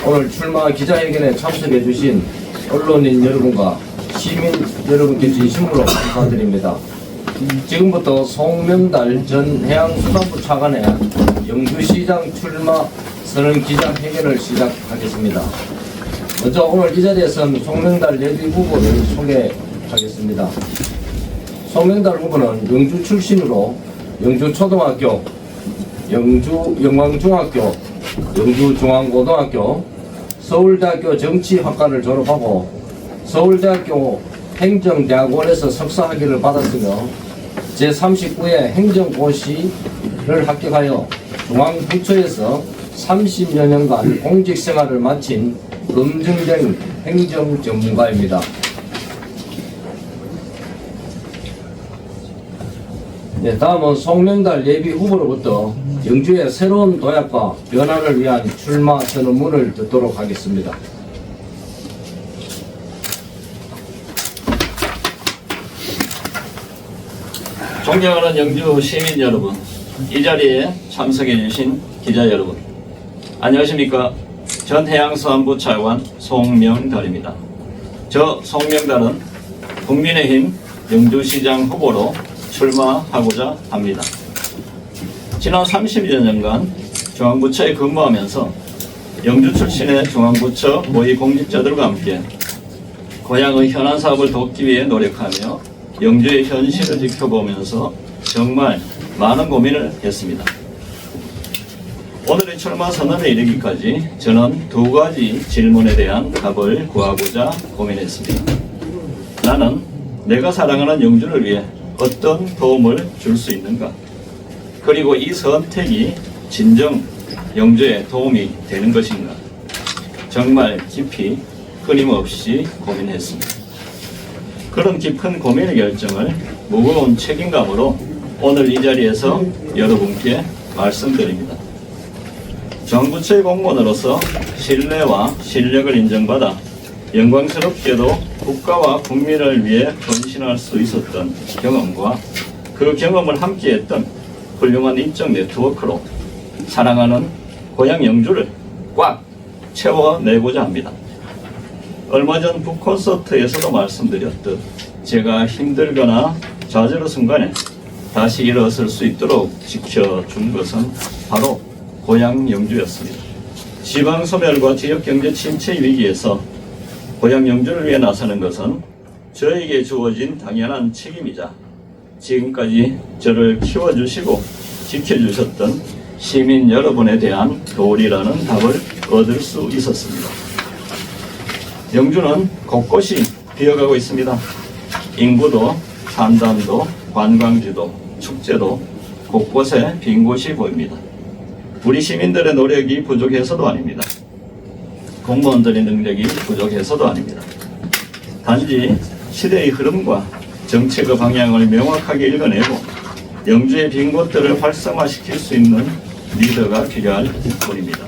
오늘 출마 기자회견에 참석해 주신 언론인 여러분과 시민 여러분께 진심으로 감사드립니다. 지금부터 송명달 전 해양수산부 차관의 영주시장 출마 선언 기자회견을 시작하겠습니다. 먼저 오늘 이 자리에서는 송명달 예비 후보를 소개하겠습니다. 송명달 후보는 영주 출신으로 영주초등학교, 영주영광중학교, 영주중앙고등학교, 서울대학교 정치학과를 졸업하고 서울대학교 행정대학원에서 석사학위를 받았으며 제39회 행정고시를 합격하여 중앙부처에서 30여 년간 공직생활을 마친 검증된 행정전문가입니다. 네, 다음은 송명달 예비 후보로부터 영주의 새로운 도약과 변화를 위한 출마 선언문을 듣도록 하겠습니다. 존경하는 영주 시민 여러분, 이 자리에 참석해 주신 기자 여러분, 안녕하십니까? 전 해양수산부 차관 송명달입니다. 저 송명달은 국민의힘 영주시장 후보로 출마하고자 합니다. 지난 30여 년간 중앙부처에 근무하면서 영주 출신의 중앙부처 모의 공직자들과 함께 고향의 현안 사업을 돕기 위해 노력하며 영주의 현실을 지켜보면서 정말 많은 고민을 했습니다. 오늘의 출마 선언에 이르기까지 저는 두 가지 질문에 대한 답을 구하고자 고민했습니다. 나는 내가 사랑하는 영주를 위해 어떤 도움을 줄 수 있는가? 그리고 이 선택이 진정 영주에 도움이 되는 것인가? 정말 깊이 끊임없이 고민했습니다. 그런 깊은 고민의 결정을 무거운 책임감으로 오늘 이 자리에서 여러분께 말씀드립니다. 중앙부처의 공무원으로서 신뢰와 실력을 인정받아 영광스럽게도 국가와 국민을 위해 헌신할 수 있었던 경험과 그 경험을 함께했던 훌륭한 인적 네트워크로 사랑하는 고향 영주를 꽉 채워내고자 합니다. 얼마 전 북콘서트에서도 말씀드렸듯 제가 힘들거나 좌절의 순간에 다시 일어설 수 있도록 지켜준 것은 바로 고향 영주였습니다. 지방 소멸과 지역 경제 침체 위기에서 고향 영주를 위해 나서는 것은 저에게 주어진 당연한 책임이자 지금까지 저를 키워주시고 지켜주셨던 시민 여러분에 대한 도리라는 답을 얻을 수 있었습니다. 영주는 곳곳이 비어가고 있습니다. 인구도, 산단도, 관광지도, 축제도 곳곳에 빈 곳이 보입니다. 우리 시민들의 노력이 부족해서도 아닙니다. 공무원들의 능력이 부족해서도 아닙니다. 단지 시대의 흐름과 정책의 방향을 명확하게 읽어내고 영주의 빈 곳들을 활성화시킬 수 있는 리더가 필요할 뿐입니다.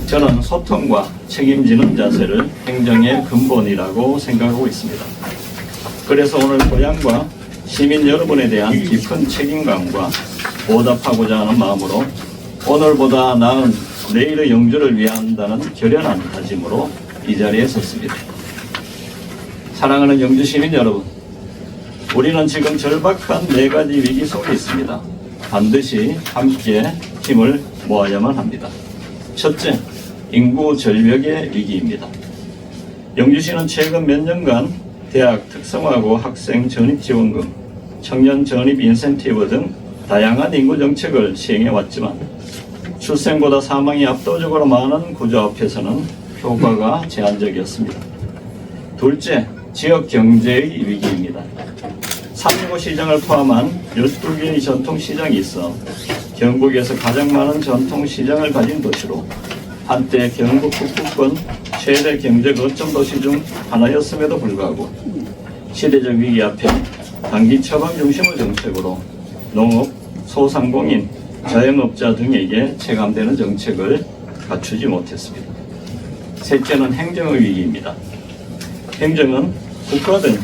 저는 소통과 책임지는 자세를 행정의 근본이라고 생각하고 있습니다. 그래서 오늘 고향과 시민 여러분에 대한 깊은 책임감과 보답하고자 하는 마음으로 오늘보다 나은 내일의 영주를 위한다는 결연한 다짐으로 이 자리에 섰습니다. 사랑하는 영주 시민 여러분, 우리는 지금 절박한 4가지 위기 속에 있습니다. 반드시 함께 힘을 모아야만 합니다. 첫째, 인구 절벽의 위기입니다. 영주시는 최근 몇 년간 대학 특성화고 학생 전입지원금, 청년 전입 인센티브 등 다양한 인구 정책을 시행해왔지만 출생보다 사망이 압도적으로 많은 구조 앞에서는 효과가 제한적이었습니다. 둘째, 지역 경제의 위기입니다. 3.15 시장을 포함한 12개의 전통시장이 있어 경북에서 가장 많은 전통시장을 가진 도시로 한때 경북 북부권 최대 경제 거점 도시 중 하나였음에도 불구하고 시대적 위기 앞에 단기 처방 중심의 정책으로 농업, 소상공인, 자영업자 등에게 체감되는 정책을 갖추지 못했습니다. 셋째는 행정의 위기입니다. 행정은 국가든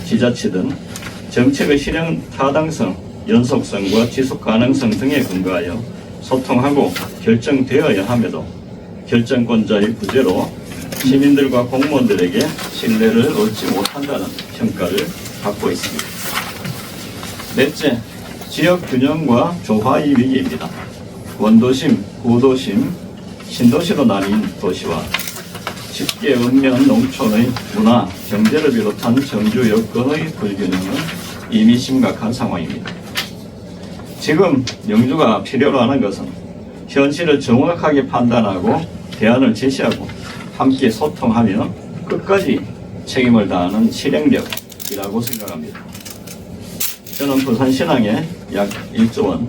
지자체든 정책의 실행 타당성, 연속성과 지속 가능성 등에 근거하여 소통하고 결정되어야 함에도 결정권자의 부재로 시민들과 공무원들에게 신뢰를 얻지 못한다는 평가를 받고 있습니다. 넷째, 지역 균형과 조화의 위기입니다. 원도심, 구도심, 신도시로 나뉜 도시와 쉽게 읍면 농촌의 문화, 경제를 비롯한 정주 여건의 불균형은 이미 심각한 상황입니다. 지금 영주가 필요로 하는 것은 현실을 정확하게 판단하고 대안을 제시하고 함께 소통하며 끝까지 책임을 다하는 실행력이라고 생각합니다. 저는 부산신항에 약 1조 원,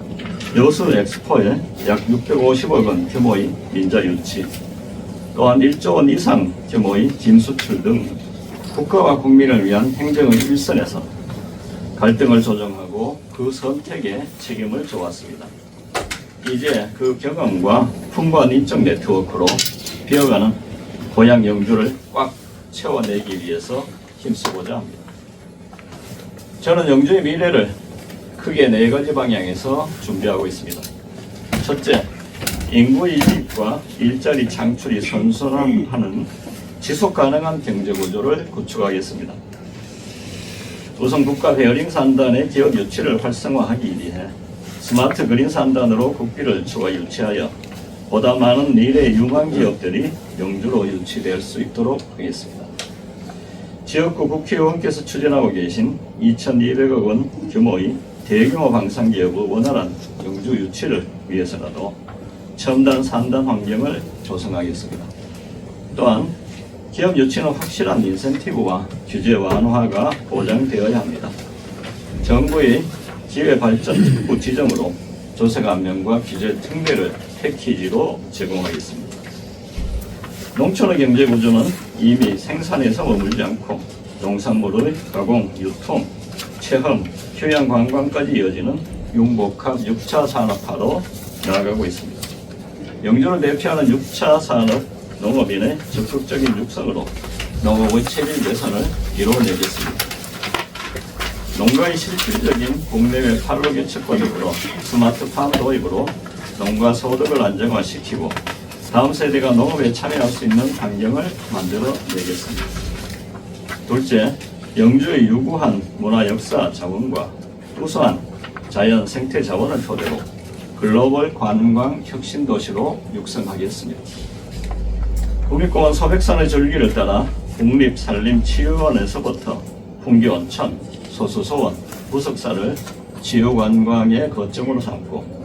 여수 엑스포에 약 650억 원 규모의 민자 유치, 또한 1조 원 이상 규모의 김수출 등 국가와 국민을 위한 행정의 일선에서 갈등을 조정하고 그 선택에 책임을 져왔습니다. 이제 그 경험과 풍부한 인적 네트워크로 비어가는 고향 영주를 꽉 채워내기 위해서 힘쓰고자 합니다. 저는 영주의 미래를 크게 4가지 방향에서 준비하고 있습니다. 첫째, 인구 이식과 일자리 창출이 선순환하는 지속 가능한 경제 구조를 구축하겠습니다. 우선 국가 베어링 산단의 기업 유치를 활성화하기 위해 스마트 그린 산단으로 국비를 추가 유치하여 보다 많은 미래 유망 기업들이 영주로 유치될 수 있도록 하겠습니다. 지역구 국회의원께서 추진하고 계신 2,200억 원 규모의 대규모 방산기업의 원활한 영주 유치를 위해서라도 첨단 산단 환경을 조성하겠습니다. 또한 기업 유치는 확실한 인센티브와 규제 완화가 보장되어야 합니다. 정부의 기회발전 특구 지정으로 조세감면과 규제 특례를 패키지로 제공하겠습니다. 농촌의 경제 구조는 이미 생산에서 머물지 않고 농산물의 가공, 유통, 체험, 휴양 관광까지 이어지는 융복합 6차 산업화로 나아가고 있습니다. 영주를 대표하는 6차 산업 농업인의 적극적인 육성으로 농업의 체질 개선을 이루어내겠습니다. 농가의 실질적인 국내외 판로 개척과 더불어 스마트팜 도입으로 농가 소득을 안정화시키고 다음 세대가 농업에 참여할 수 있는 환경을 만들어 내겠습니다. 둘째, 영주의 유구한 문화 역사 자원과 우수한 자연 생태 자원을 토대로 글로벌 관광 혁신 도시로 육성하겠습니다. 국립공원 소백산의 절기를 따라 국립산림치유원에서부터 풍기온천, 소수소원, 부석사를 치유관광의 거점으로 삼고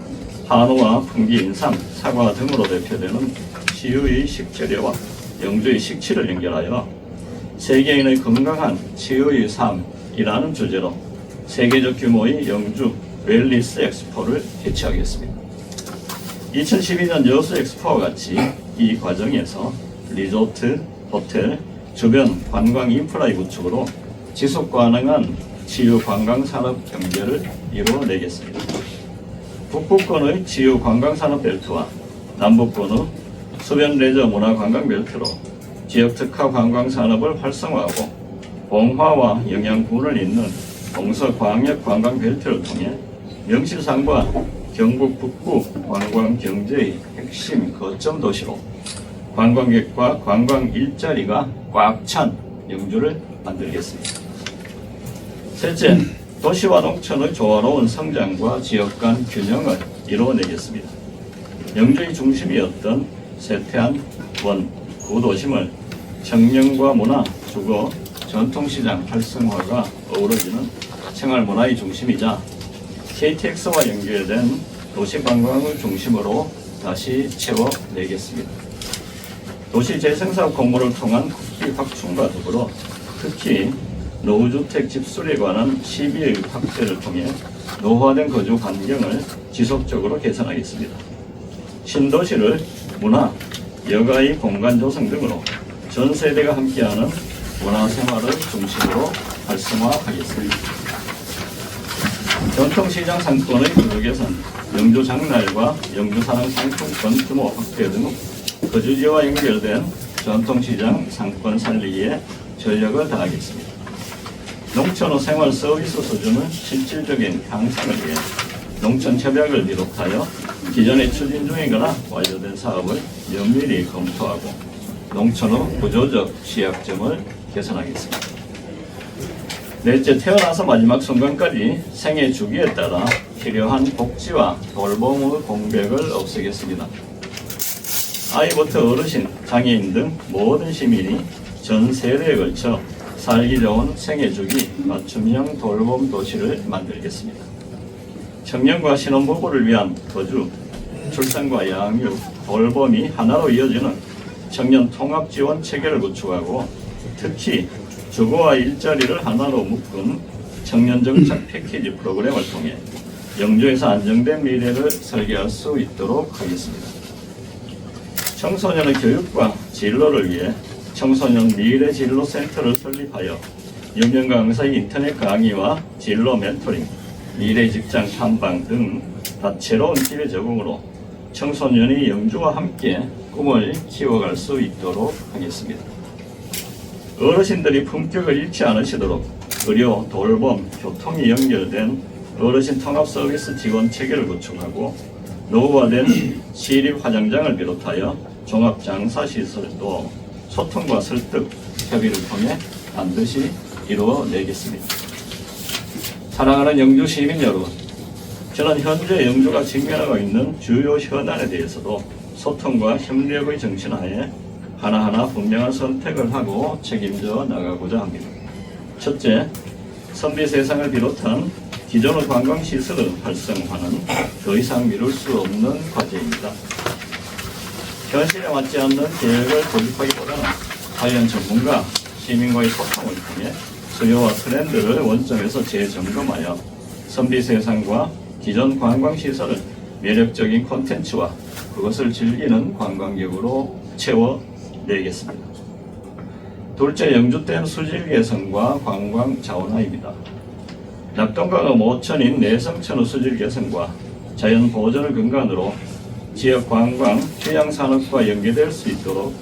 한우와 풍기, 인삼, 사과 등으로 대표되는 치유의 식재료와 영주의 식치를 연결하여 세계인의 건강한 치유의 삶이라는 주제로 세계적 규모의 영주 웰니스 엑스포를 개최하겠습니다. 2012년 여수 엑스포와 같이 이 과정에서 리조트, 호텔, 주변 관광 인프라의 구축으로 지속 가능한 치유 관광 산업 경제를 이루어내겠습니다. 북부권의 치유 관광 산업 벨트와 남부권의 수변 레저 문화 관광 벨트로 지역 특화 관광 산업을 활성화하고 봉화와 영양군을 잇는 동서광역 관광 벨트를 통해 명실상부한 경북 북부 관광 경제의 핵심 거점 도시로 관광객과 관광 일자리가 꽉 찬 영주를 만들겠습니다. 셋째, 도시와 농촌의 조화로운 성장과 지역 간 균형을 이루어내겠습니다. 영주의 중심이었던 세태한 원, 구도심을 청년과 문화, 주거, 전통시장 활성화가 어우러지는 생활문화의 중심이자 KTX와 연결된 도시관광을 중심으로 다시 채워내겠습니다. 도시재생사업 공모를 통한 국비 확충과 더불어 특히 노후주택 집수리에 관한 시비의 확대를 통해 노후화된 거주 환경을 지속적으로 개선하겠습니다. 신도시를 문화, 여가의 공간 조성 등으로 전 세대가 함께하는 문화생활을 중심으로 활성화하겠습니다. 전통시장 상권의 구조 개선, 영주 장날과 영주 사랑 상품권 규모 확대 등 거주지와 연결된 전통시장 상권 살리기에 전력을 다하겠습니다. 농촌의 생활 서비스 수준의 실질적인 향상을 위해 농촌 협약을 비롯하여 기존에 추진 중이거나 완료된 사업을 면밀히 검토하고 농촌의 구조적 취약점을 개선하겠습니다. 넷째, 태어나서 마지막 순간까지 생애 주기에 따라 필요한 복지와 돌봄의 공백을 없애겠습니다. 아이부터 어르신, 장애인 등 모든 시민이 전 세대에 걸쳐 살기 좋은 생애 주기 맞춤형 돌봄 도시를 만들겠습니다. 청년과 신혼부부를 위한 거주, 출산과 양육, 돌봄이 하나로 이어지는 청년 통합 지원 체계를 구축하고 특히 주거와 일자리를 하나로 묶은 청년 정착 패키지 프로그램을 통해 영주에서 안정된 미래를 설계할 수 있도록 하겠습니다. 청소년의 교육과 진로를 위해 청소년 미래 진로 센터를 설립하여 유명 강사의 인터넷 강의와 진로 멘토링, 미래 직장 탐방 등 다채로운 기회 제공으로 청소년이 영주와 함께 꿈을 키워갈 수 있도록 하겠습니다. 어르신들이 품격을 잃지 않으시도록 의료, 돌봄, 교통이 연결된 어르신 통합 서비스 지원 체계를 구축하고 노후화된 시립 화장장을 비롯하여 종합 장사 시설도 소통과 설득, 협의를 통해 반드시 이루어내겠습니다. 사랑하는 영주 시민 여러분, 저는 현재 영주가 직면하고 있는 주요 현안에 대해서도 소통과 협력의 정신하에 하나하나 분명한 선택을 하고 책임져 나가고자 합니다. 첫째, 선비세상을 비롯한 기존의 관광시설의 활성화는 더 이상 미룰 수 없는 과제입니다. 현실에 맞지 않는 계획을 고집하기보다는 관련 전문가, 시민과의 소통을 통해 수요와 트렌드를 원점에서 재점검하여 선비세상과 기존 관광시설을 매력적인 콘텐츠와 그것을 즐기는 관광객으로 채워내겠습니다. 둘째, 영주댐 수질 개선과 관광 자원화입니다. 낙동강의 모천인 내성천의 수질 개선과 자연 보존을 근간으로 지역 관광, 휴양 산업과 연계될 수 있도록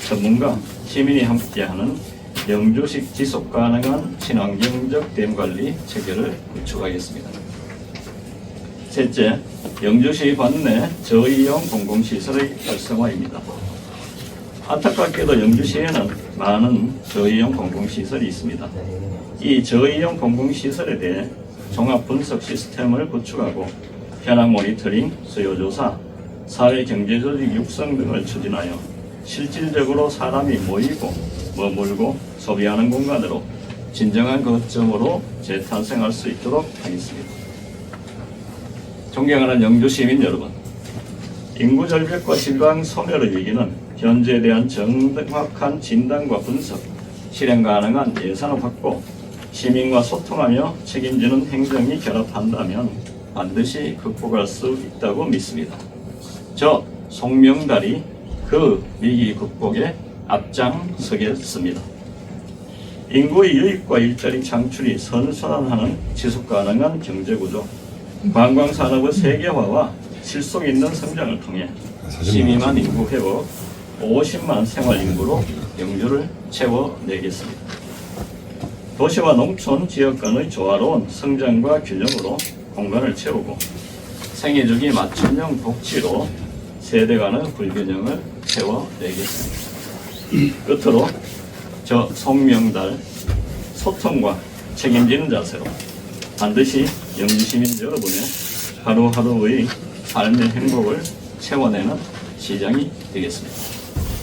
전문가, 시민이 함께하는 영주식 지속 가능한 친환경적 댐 관리 체계를 구축하겠습니다. 셋째, 영주시 관내 저이용 공공시설의 활성화입니다. 안타깝게도 영주시에는 많은 저이용 공공시설이 있습니다. 이 저이용 공공시설에 대해 종합 분석 시스템을 구축하고 현황 모니터링, 수요조사, 사회경제조직 육성 등을 추진하여 실질적으로 사람이 모이고 머물고 소비하는 공간으로 진정한 거점으로 재탄생할 수 있도록 하겠습니다. 존경하는 영주 시민 여러분, 인구 절벽과 지방 소멸의 위기는 현재에 대한 정확한 진단과 분석, 실행 가능한 예산의 확보, 시민과 소통하며 책임지는 행정이 결합한다면 반드시 극복할 수 있다고 믿습니다. 저 송명달이 그 위기 극복에 앞장서겠습니다. 인구의 유입과 일자리 창출이 선순환하는 지속가능한 경제구조, 관광산업의 세계화와 실속 있는 성장을 통해 12만 인구 회복, 50만 생활인구로 영주를 채워내겠습니다. 도시와 농촌 지역 간의 조화로운 성장과 균형으로 공간을 채우고 생애주기 맞춤형 복지로 세대 간의 불균형을 채워내겠습니다. 끝으로 저 송명달 소통과 책임지는 자세로 반드시 영주시민 여러분의 하루하루의 삶의 행복을 채워내는 시장이 되겠습니다.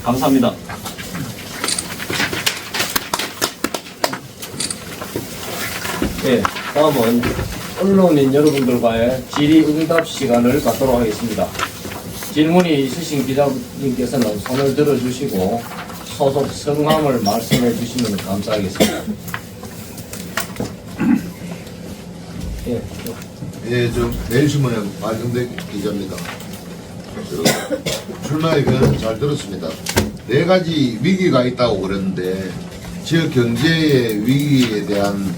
감사합니다. 네, 다음은 언론인 여러분들과의 질의응답 시간을 갖도록 하겠습니다. 질문이 있으신 기자님께서는 손을 들어주시고 소속 성함을 말씀해 주시면 감사하겠습니다. 저 내일신문의 박영대 기자입니다. 출마의 변은 잘 들었습니다. 4가지 위기가 있다고 그랬는데 지역 경제의 위기에 대한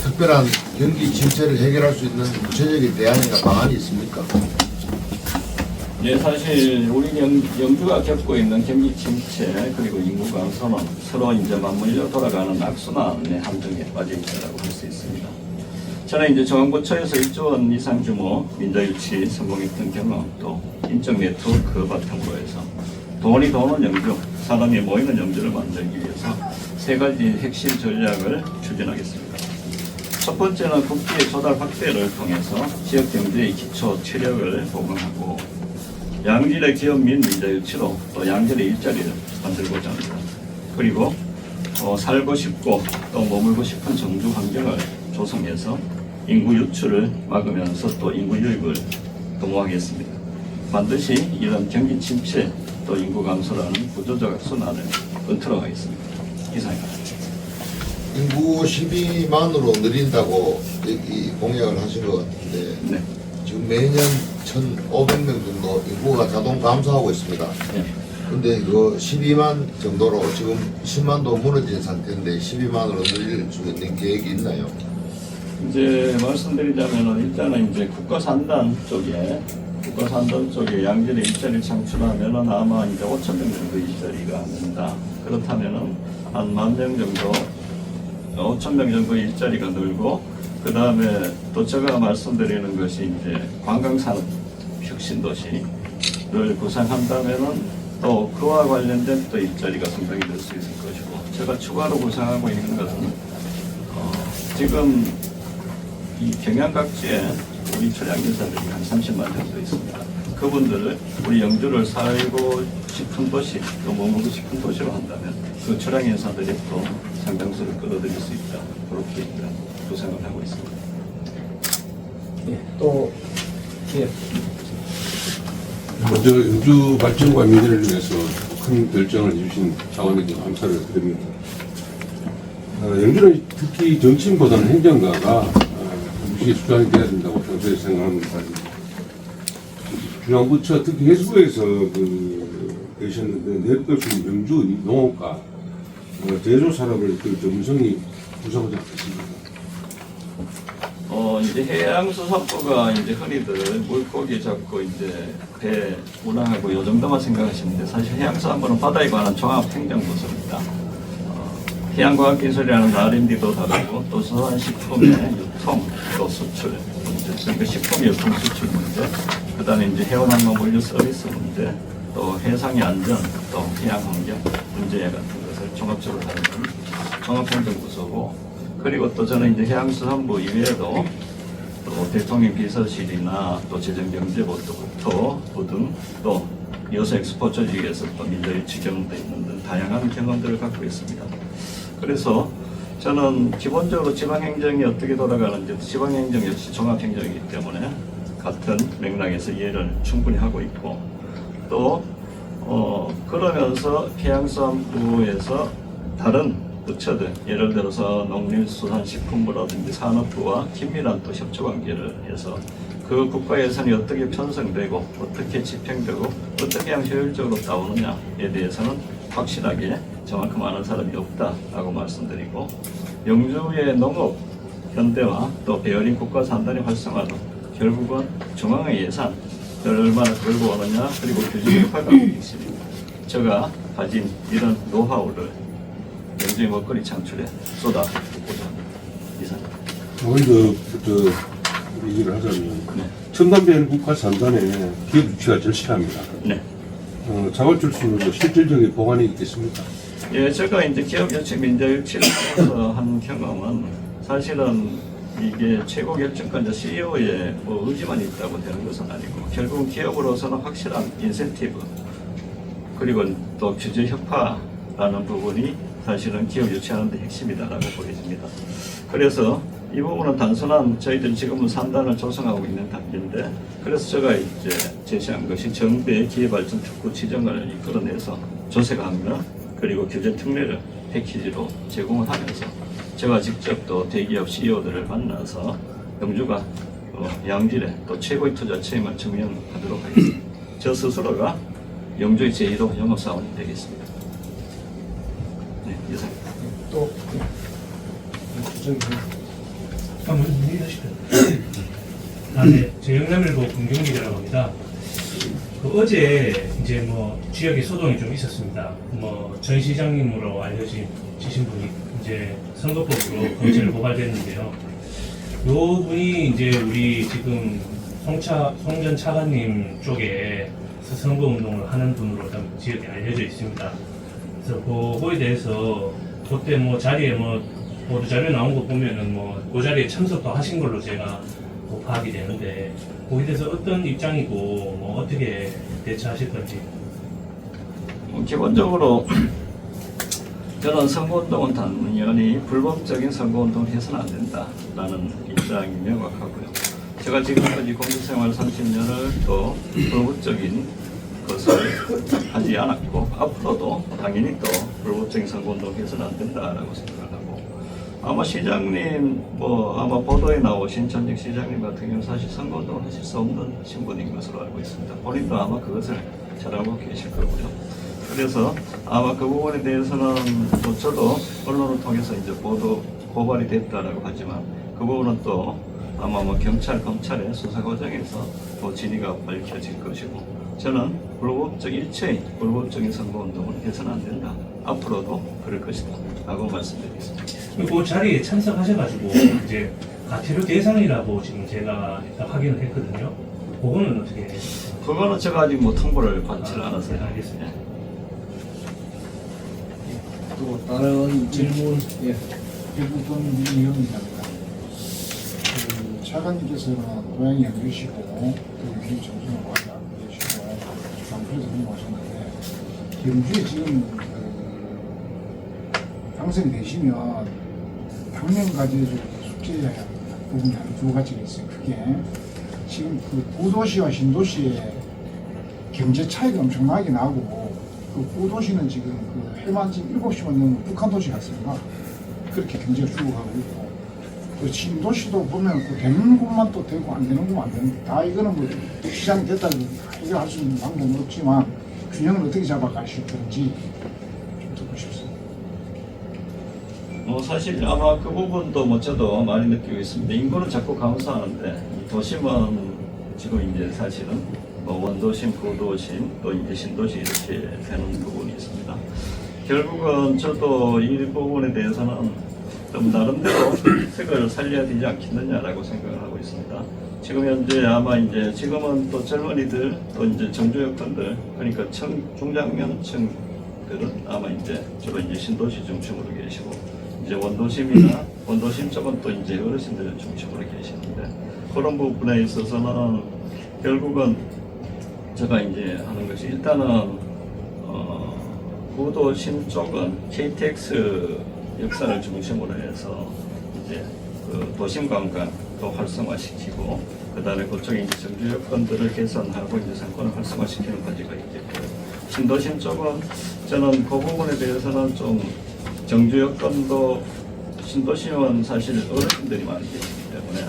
특별한 경기 침체를 해결할 수 있는 구체적인 대안이나 방안이 있습니까? 네, 사실 우리 영주가 겪고 있는 경기 침체 그리고 인구 감소는 서로 이제 맞물려 돌아가는 악순환의 함정에 빠져 있다고 할 수 있습니다. 저는 이제 중앙부처에서 1조 원 이상 규모 민자유치 성공했던 경험, 또 인적 네트워크 바탕으로 해서 돈이 도는 영주, 사람이 모이는 영주를 만들기 위해서 세 가지 핵심 전략을 추진하겠습니다. 첫 번째는 국기의 조달 확대를 통해서 지역 경제의 기초 체력을 보강하고 양질의 기업 및 민자 유치로 또 양질의 일자리를 만들고자 합니다. 그리고 살고 싶고 또 머물고 싶은 정주 환경을 조성해서 인구 유출을 막으면서 또 인구 유입을 도모하겠습니다. 반드시 이런 경기 침체 또 인구 감소라는 구조적 악순환을 끊도록 하겠습니다. 이상입니다. 인구 12만으로 늘린다고 이 공약을 하신 것 같은데 네. 지금 매년 1,500명 정도 인구가 자동 감소하고 있습니다. 네. 근데 그 12만 정도로 지금 10만도 무너진 상태인데 12만으로 늘릴 수 있는 계획이 있나요? 이제 말씀드리자면은 일단은 이제 국가산단 쪽에 양질의 일자리를 창출하면은 아마 이제 5,000명 정도 일자리가 는다. 그렇다면은 한 10,000명 정도, 5,000명 정도 일자리가 늘고, 그 다음에 또 제가 말씀드리는 것이 이제 관광산업 혁신도시를 구상한다면은 또 그와 관련된 또 일자리가 상당히 늘 수 있을 것이고, 제가 추가로 구상하고 있는 것은 지금 이 경양 각지에 우리 초량인사들이 한 30만 정도 있습니다. 그분들을 우리 영주를 살고 싶은 도시, 또 머물고 싶은 도시로 한다면 그 초량인사들이 또 상당수를 끌어들일 수 있다. 그렇게 일단 구상을 하고 있습니다. 예, 또 예. 먼저 영주 발전과 미래를 위해서 큰 결정을 해주신 차원에서 감사를 드립니다. 영주는 특히 정치인보다는 행정가가 무시에 수장이 돼야 된다고 평소에 생각합니다. 중앙부처 특히 해수부에서 계셨는데 내부교수 영주 농업과 제조 산업을 전문성이 구성하지 않겠습니까? 이제 해양수산부가 이제 흔히들 물고기 잡고 이제 배 운항하고 요 정도만 생각하시는데 사실 해양수산부는 바다에 관한 종합행정부서입니다. 해양과학기술이라는 R&D도 다르고 또 수산식품의 유통 또 수출 문제, 그러니까 식품 유통 수출 문제, 그 다음에 이제 해운항로 물류 서비스 문제, 또 해상의 안전, 또 해양환경 문제 같은 것을 종합적으로 다루는 종합행정부서고, 그리고 또 저는 이제 해양수산부 이외에도 또 대통령 비서실이나 또 재정경제부터 등 또 여수 엑스포 조직에서 또 민주유치 경험도 있는 등 다양한 경험들을 갖고 있습니다. 그래서 저는 기본적으로 지방행정이 어떻게 돌아가는지, 지방행정 역시 종합행정이기 때문에 같은 맥락에서 이해를 충분히 하고 있고, 또 그러면서 해양수산부에서 다른 부처들, 예를 들어서 농림수산식품부라든지 산업부와 긴밀한 또 협조관계를 해서 그 국가 예산이 어떻게 편성되고 어떻게 집행되고 어떻게 하면 효율적으로 나오느냐에 대해서는 확실하게 저만큼 아는 사람이 없다라고 말씀드리고, 영주의 농업 현대화 또 베어링 국가 산단의 활성화도 결국은 중앙의 예산을 얼마나 끌고 오느냐, 그리고 규제 효과가 있습니다. 제가 가진 이런 노하우를 영주의 먹거리 창출에 쏟아붓고자 합니다. 이상입니다. 먼저 얘기를 하자면 첨단배열 국가 산단에 기업 유치가 절실합니다. 네. 자발적 수준으로 실질적인 보완이 있겠습니까? 예, 제가 이제 기업 유치, 민자 유치를 통해서 한 경험은 사실은 이게 최고 결정권자 CEO의 뭐 의지만 있다고 되는 것은 아니고, 결국은 기업으로서는 확실한 인센티브 그리고 또 규제 혁파라는 부분이 사실은 기업 유치하는 데 핵심이다라고 보여집니다. 그래서 이 부분은 단순한 저희들 지금은 산단을 조성하고 있는 단계인데, 그래서 제가 이제 제시한 것이 정부의 기회발전 특구 지정을 이끌어내서 조세강력 그리고 규제 특례를 패키지로 제공을 하면서 제가 직접 또 대기업 CEO들을 만나서 영주가 양질의 또 최고의 투자 체험을 증명하도록 하겠습니다. 저 스스로가 영주의 제1호 영업사원이 되겠습니다. 네, 이상입니다. 또 한번 얘기하시죠. 네, 제 영남일보 김경기라고 합니다. 어제 이제 뭐 지역에 소동이 좀 있었습니다. 뭐 전 시장님으로 알려진 분이 이제 선거법으로 검찰에 고발됐는데요. 요 분이 이제 우리 지금 송전 차관님 쪽에 선거운동을 하는 분으로 지역에 알려져 있습니다. 그래서 그거에 대해서 그때 뭐 자리에 뭐 보도 자료 나온 거 보면은 뭐 그 자리에 참석도 하신 걸로 제가 뭐 파악이 되는데 거기에 대해서 어떤 입장이고 뭐 어떻게 대처하실 건지. 기본적으로 저는 선거운동은 당연히 불법적인 선거운동을 해서는 안 된다라는 입장이 명확하고요. 제가 지금까지 공직생활 30년을 또 불법적인 것을 하지 않았고 앞으로도 당연히 또 불법적인 선거운동을 해서는 안 된다라고 생각을 하고, 아마 시장님 아마 보도에 나오신 전직 시장님 같은 경우는 사실 선거운동을 하실 수 없는 신분인 것으로 알고 있습니다. 본인도 아마 그것을 잘 알고 계실 거고요. 그래서 아마 그 부분에 대해서는 또 저도 언론을 통해서 이제 고발이 됐다라고 하지만 그 부분은 또 아마 뭐 경찰, 검찰의 수사 과정에서 또 진위가 밝혀질 것이고, 저는 일체의 불법적인 선거운동을 해서는 안 된다. 앞으로도 그럴 것이다. 라고 말씀드리겠습니다. 그 자리에 참석하셔가지고 이제 가태료 대상이라고 지금 제가 일단 확인을 했거든요. 그거는 어떻게? 그거는 제가 아직 뭐 통보를 받지를 않았어요. 네, 알겠습니다. 또 다른 질문. 예. 대부분 민의원입니다. 차관님께서는 고향이 연주시고 또 유지 정신을 와서 계시고 강주에서 공부하셨는데 경주에 지금 당선이 되시면 당면까지 숙제해야 할 부분이 한 두 가지가 있어요. 그게 지금 그 구도시와 신도시의 경제 차이가 엄청나게 나고, 그 구도시는 지금 그 해만 지금 7시만 넘으면 북한 도시 같습니다. 그렇게 경제가 죽어가고 있고, 그 신도시도 보면 그 되는 곳만 또 되고 안 되는 곳만 안 되는, 다 이거는 뭐 시장이 됐다고 해결할 수 있는 방법은 없지만 균형을 어떻게 잡아가실 건지 좀 듣고 싶습니다. 사실 아마 그 부분도 저도 많이 느끼고 있습니다. 인구는 자꾸 감소하는데 도심은 지금 이제 사실은 원도심, 구도심, 또 이제 신도시 이렇게 되는 부분이 있습니다. 결국은 저도 이 부분에 대해서는 좀 나름대로 색을 살려야 되지 않겠느냐라고 생각을 하고 있습니다. 지금 현재 아마 이제 지금은 또 젊은이들 또 이제 정주 여건들, 그러니까 중장년층들은 아마 이제 주로 이제 신도시 중심으로 계시고, 이제 원도심 쪽은 또 이제 어르신들 중심으로 계시는데, 그런 부분에 있어서는 결국은 제가 이제 하는 것이 일단은 구도심 쪽은 KTX 역사를 중심으로 해서 이제 그 도심 관광도 활성화시키고, 그 다음에 그쪽에 이제 정주 여건들을 개선하고 이제 상권을 활성화시키는 과제가 있겠고, 신도심 쪽은 저는 그 부분에 대해서는 좀 정주 여건도, 신도심은 사실 어르신들이 많이 계시기 때문에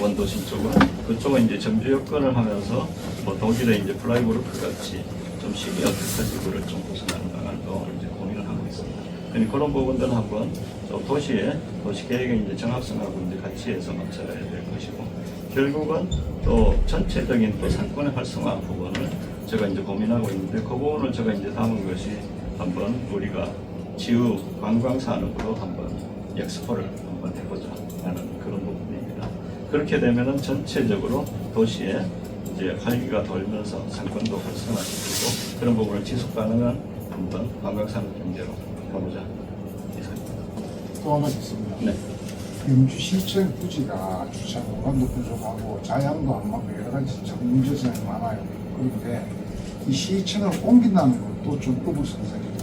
원도심 쪽은 그쪽은 이제 정주 여건을 하면서 뭐 독일의 이제 플라이브루크 같이 좀 시기와 특화지구를 좀 구성하는 방안도 이제 고민을 하고 있습니다. 그런 부분들은 한번 도시 계획의 이제 정합성하고 이제 같이 해서 맞춰야 될 것이고, 결국은 또 전체적인 또 상권의 활성화 부분을 제가 이제 고민하고 있는데, 그 부분을 제가 이제 담은 것이 한번 우리가 지우 관광 산업으로 한번 엑스포를 한번 해보자 하는 그런 부분입니다. 그렇게 되면은 전체적으로 도시에 이제 활기가 돌면서 상권도 활성화시키고 그런 부분을 지속 가능한 한번 관광산업 경제로 가보자. 또 하나 있습니다. 네. 경주시청 부지가 주차 공간도 부족하고 자양도 안 맞고 여러 가지 참 문제점이 많아요. 그런데 이 시청을 옮긴다는 것도 좀 부부선생이고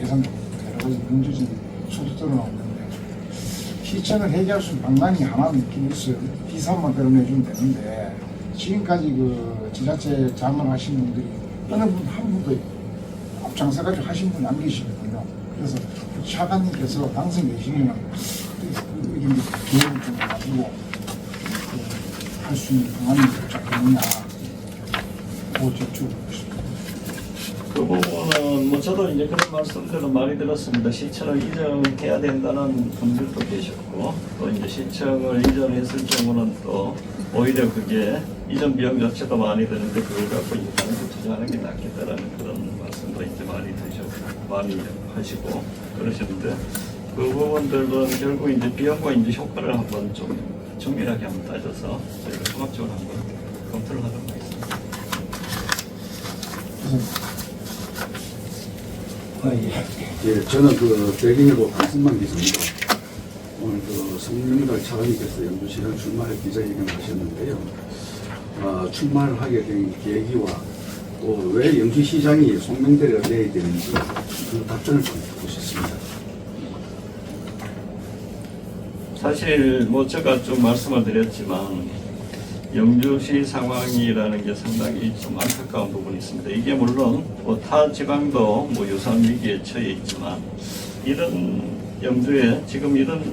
예산적으로 여러 가지 문제점이 소득적으로 나오는데, 시청을 해결할 수 있는 방안이 하나는 있긴 있어요. 비산만 끌어내주면 되는데, 지금까지 그 지자체 장을 하신 분들이 어느 분 한 분도 앞장서가지고 하신 분이 안 계시거든요. 그래서 차관님께서 당선되시면 이런 교육을 좀 해가지고 할 수 있는 방안이 없겠느냐, 그거 여쭤보고 싶습니다. 그 부분은 저도 이제 그런 말씀들은 많이 들었습니다. 시청을 이전해야 된다는 분들도 계셨고, 또 이제 시청을 이전했을 경우는 또 오히려 그게 이전 비용 자체도 많이 드는데 그걸 갖고 이제 다른 데 투자하는 게 낫겠다라는 그런 말씀도 이제 많이 하시고 그러시는데, 그 부분들은 결국 이제 비용과 이제 효과를 한번 좀 정밀하게 한번 따져서 저희가 종합적으로 한번 검토를 하도록 하겠습니다. 예, 저는 그 대기일보 박승만 기자입니다. 오늘 그 송명달 차관님께서 영주시장 출마할 기자회견을 하셨는데요. 출마를 하게 된 계기와 또 왜 영주시장이 송명달이가 돼야 되는지 그 답변을 좀 듣고 싶습니다. 사실 뭐 제가 좀 말씀을 드렸지만 영주시 상황이라는 게 상당히 좀 안타까운 부분이 있습니다. 이게 물론 뭐 타 지방도 뭐 유사한 위기에 처해 있지만 이런 영주에 지금 이런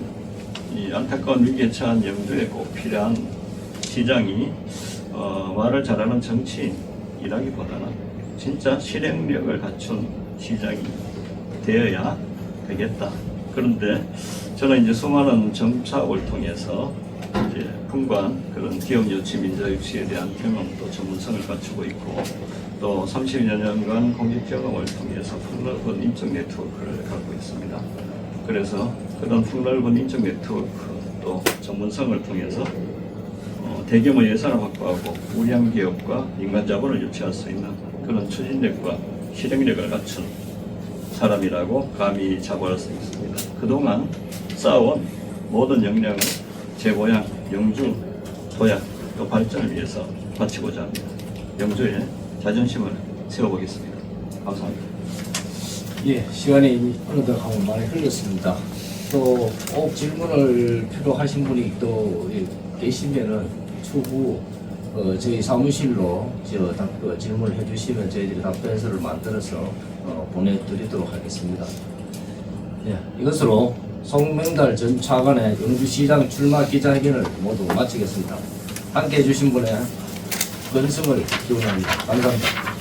이 안타까운 위기에 처한 영주에 꼭 필요한 시장이 말을 잘하는 정치인이라기보다는 진짜 실행력을 갖춘 시장이 되어야 되겠다. 그런데 저는 이제 수많은 정착을 통해서 이제 풍부한 그런 기업 유치, 민자 유치에 대한 경험도 전문성을 갖추고 있고 또 30여 년간 공직 경험을 통해서 폭넓은 인적 네트워크를 갖고 있습니다. 그래서 그런 폭넓은 인적 네트워크 또 전문성을 통해서 대규모 예산을 확보하고 우량 기업과 민간 자본을 유치할 수 있는 그런 추진력과 실행력을 갖춘 사람이라고 감히 자부할 수 있습니다. 그동안 쌓아온 모든 역량을 제 고향 영주 도약 또 발전을 위해서 바치고자 합니다. 영주의 자존심을 세워보겠습니다. 감사합니다. 예, 시간이 이미 어느덧 하고 많이 흘렸습니다. 또 꼭 질문을 필요하신 분이 또 계시면은 추후 저희 사무실로 질문을 해주시면 저희들이 답변서를 만들어서 보내드리도록 하겠습니다. 예, 이것으로 송명달 전 차관의 영주시장 출마 기자회견을 모두 마치겠습니다. 함께 해주신 분의 건승을 기원합니다. 감사합니다.